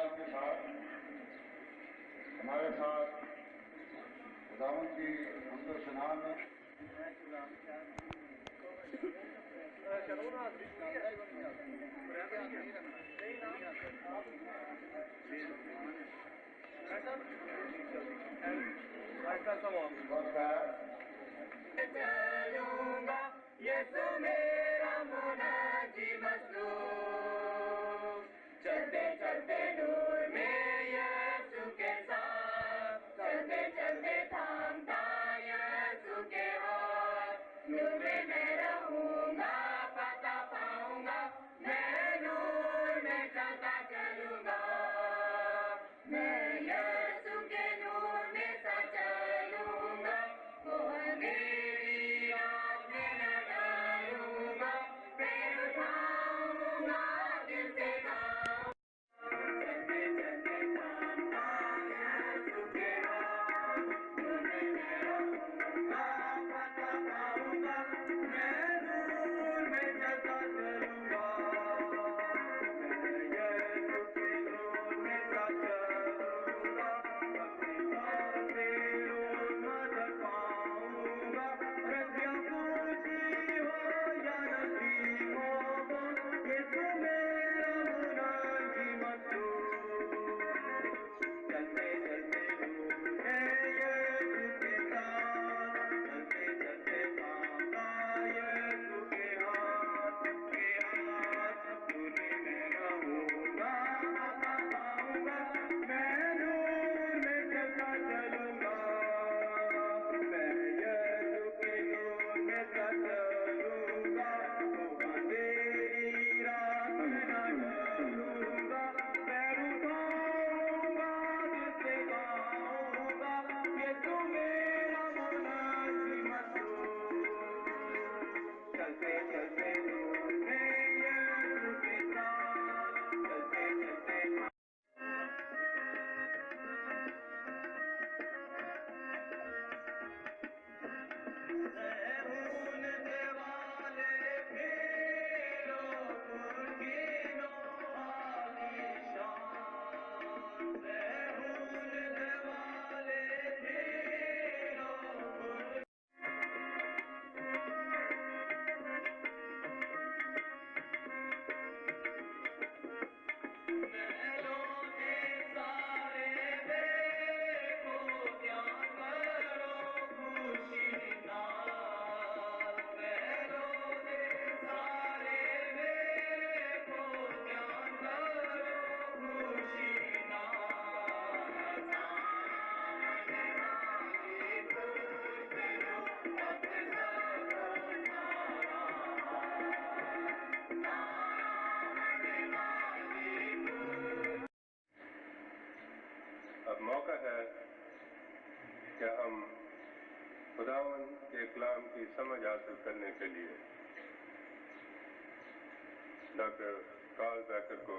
इकबाल के साथ हमारे साथ खुदावंद की हमदो सना में चलूंगा यीशु मेरा मुनाजी मसलूब, चलते चलते नूर में यीशु के साथ, चलते चलते थामता यीशु के हाथ, नूर में मैं रहूंगा पता पाऊंगा, मैं नूर में चलता चलूंगा, मैं यीशु के नूर में सा चलूंगा, वो अंधेरी रात में न डरूंगा, पैर उठाऊंगा दिल से गाऊंगा, चलते चलते थामता यीशु के हाथ, नूर में मैं रहूंगा पता पाऊंगा, मैं नूर में चलता चलूंगा, मैं यीशु के नूर में सा चलूंगा, अपनी बातें रोज मदद पाऊंगा, रज़िया पूछी हो या नसीब हो, यीशु मेरा मुनाजी मसलूब, चलते चलते नूर में यीशु के साथ, चलते चलते थामता यीशु के हाथ, नूर में रहूंगा पता पाऊंगा, मैं नूर में चलता चलूंगा, मैं यीशु के नूर में सा चलूंगा, वो अंधेरी रात में न डरूंगा, पैर उठाऊंगा दिल से गाऊंगा, यीशु मेरा मुनाजी मसलूब, चलते चलते नूर में यीशु के साथ, चलते चलते रहूने वाले फेरो पुरखिनो आलीशान, रहूने वाले फेरो महलों के सारे देखो ध्यान करो खुशी नाल, महलों के सारे देखो ध्यान करो खुशी नाल, सामने वाली खुशी लो अब सबको सारा, सामने वाली अब मौका है कि हम खुदावंद के कलाम की समझ हासिल करने के लिए डॉक्टर कार्ल बैकर को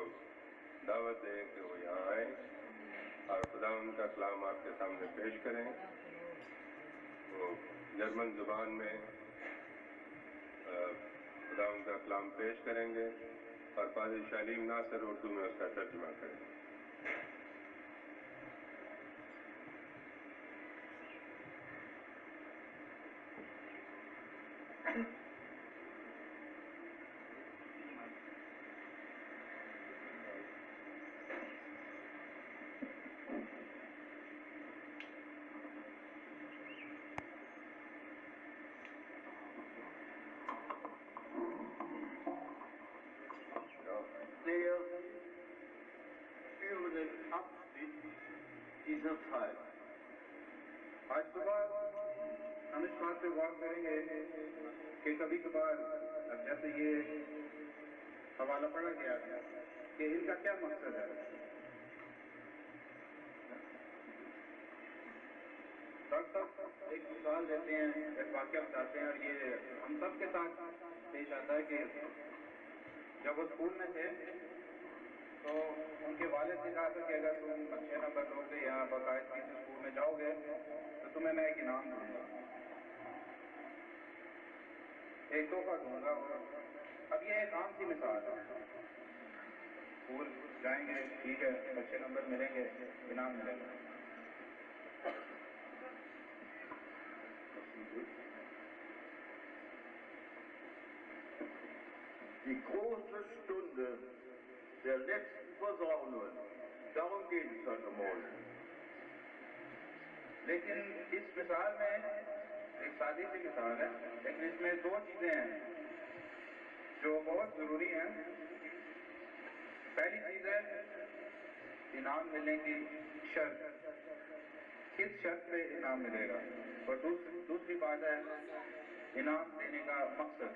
दावत दें कि वो यहाँ आए और खुदावंद का कलाम आपके सामने पेश करें। वो जर्मन जुबान में खुदावंद का कलाम पेश करेंगे और पादरी शालीम नासर उर्दू में उसका तर्जुमा करेंगे। Der führenden Abschnitt dieser Zeit. आज सुबह हम इस बात पे गौर करेंगे कि कभी कभार जैसे ये हवाला पढ़ा गया कि इनका क्या मकसद है। डॉक्टर साहब एक मिसाल देते हैं, एक वाक्य बताते हैं और ये हम सब के साथ पेश आता है कि जब वो स्कूल में थे तो उनके वालिद ने कहा था कि अगर तुम अच्छे नंबर लोगे या बाकायदगी से स्कूल में जाओगे तो तुम्हें मैं एक इनाम दूंगा, एक तोहफा दूंगा। अब ये एक आम सी मिसाल है। स्कूल जाएंगे, ठीक है, अच्छे नंबर मिलेंगे, इनाम मिलेगा। Die große Stunde der letzten Versammlung, darum geht es heute Morgen. लेकिन इस मिसाल में एक सादी सी मिसाल है, लेकिन इसमें दो चीजें हैं जो बहुत जरूरी हैं। पहली चीज है इनाम मिलने की शर्त, किस शर्त पे इनाम मिलेगा, और दूसरी बात है इनाम देने का मकसद।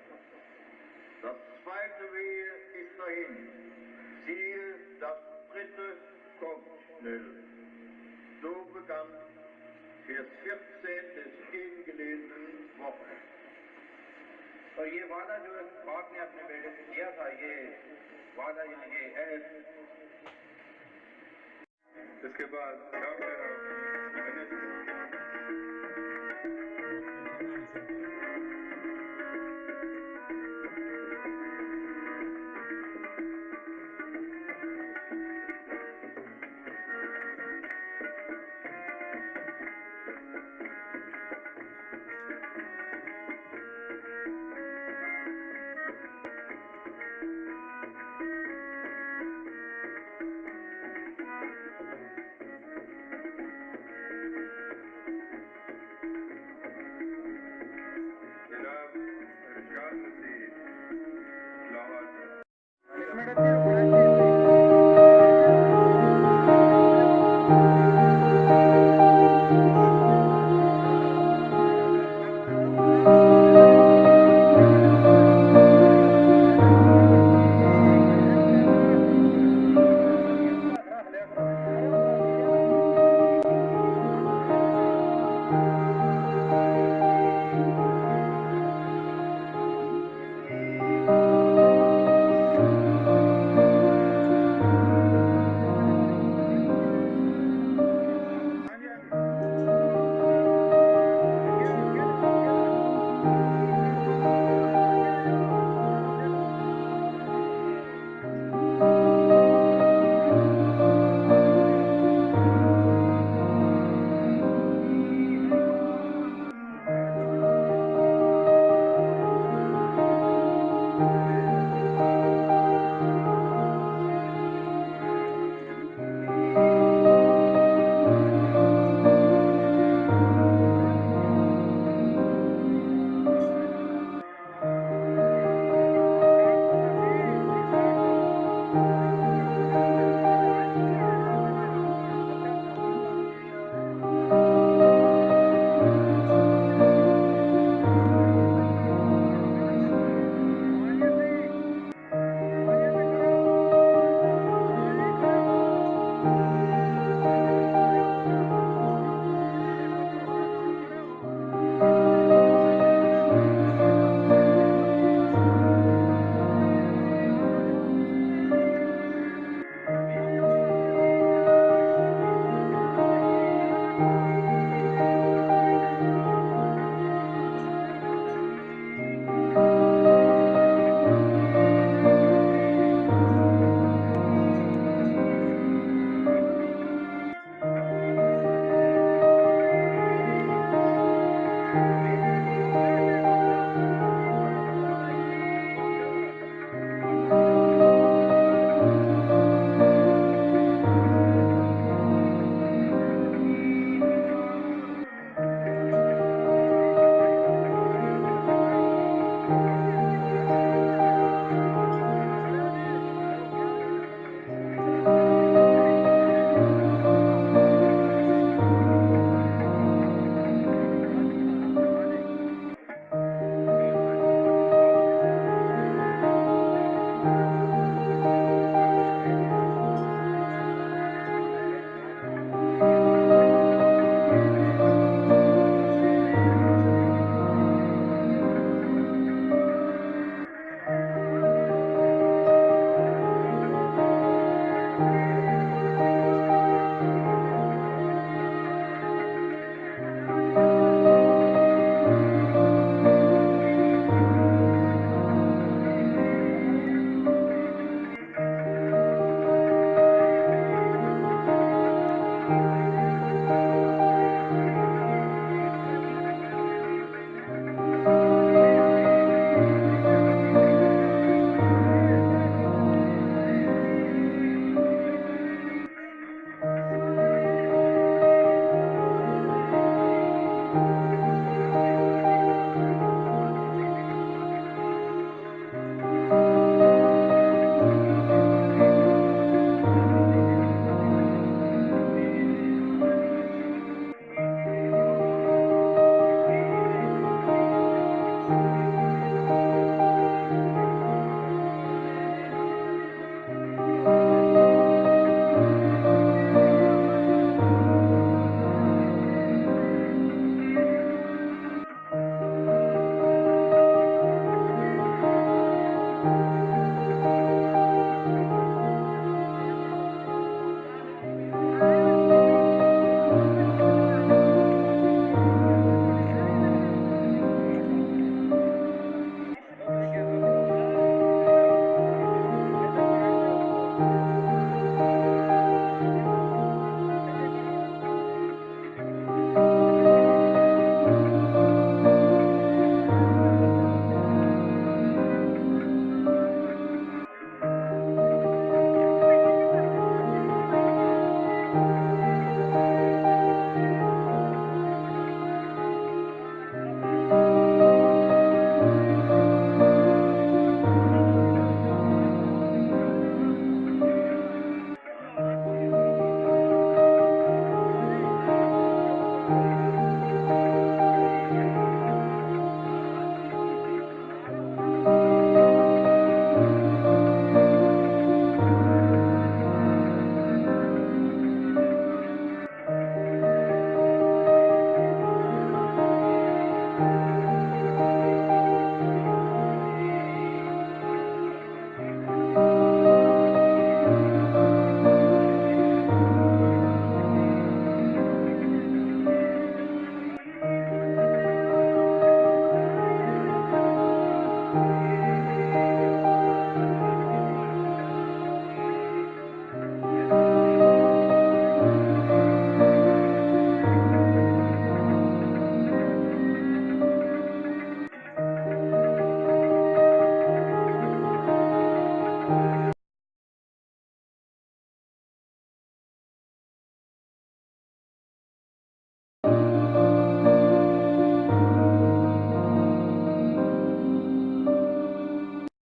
Das zweite Wehe ist dahin. Siehe, das dritte kommt schnell. So begann Vers 14 des eben gelesenen Wortes. और ये वादा जो बाप ने अपने बेटे से किया था, ये वादा यानी ये अहद, इसके बाद डॉक्टर